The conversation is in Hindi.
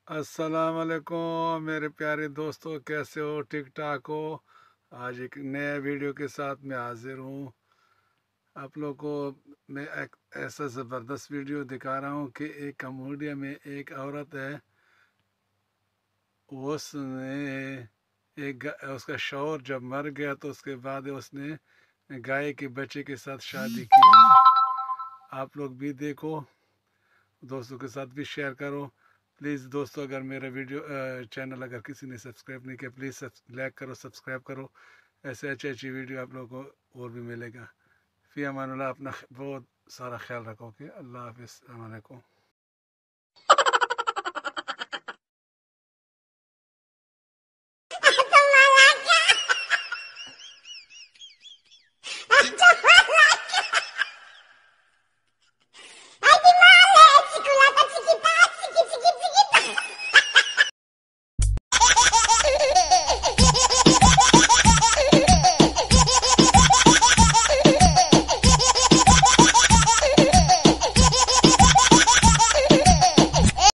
अस्सलाम वालेकुम मेरे प्यारे दोस्तों, कैसे हो? ठीक ठाक हो? आज एक नया वीडियो के साथ मैं हाजिर हूँ। आप लोगों को मैं एक ऐसा ज़बरदस्त वीडियो दिखा रहा हूँ कि एक कम्बोडिया में एक औरत है। उसने उसका शौहर जब मर गया तो उसके बाद उसने गाय के बच्चे के साथ शादी की है। आप लोग भी देखो, दोस्तों के साथ भी शेयर करो। प्लीज़ दोस्तों, अगर मेरा वीडियो चैनल अगर किसी ने सब्सक्राइब नहीं किया, प्लीज़ लाइक करो, सब्सक्राइब करो। ऐसे अच्छी अच्छी वीडियो आप लोगों को और भी मिलेगा। फ़ी अमान अल्लाह। अपना बहुत सारा ख्याल रखो। कि अल्लाह हाफिज़। अस्सलाम वालेकुम।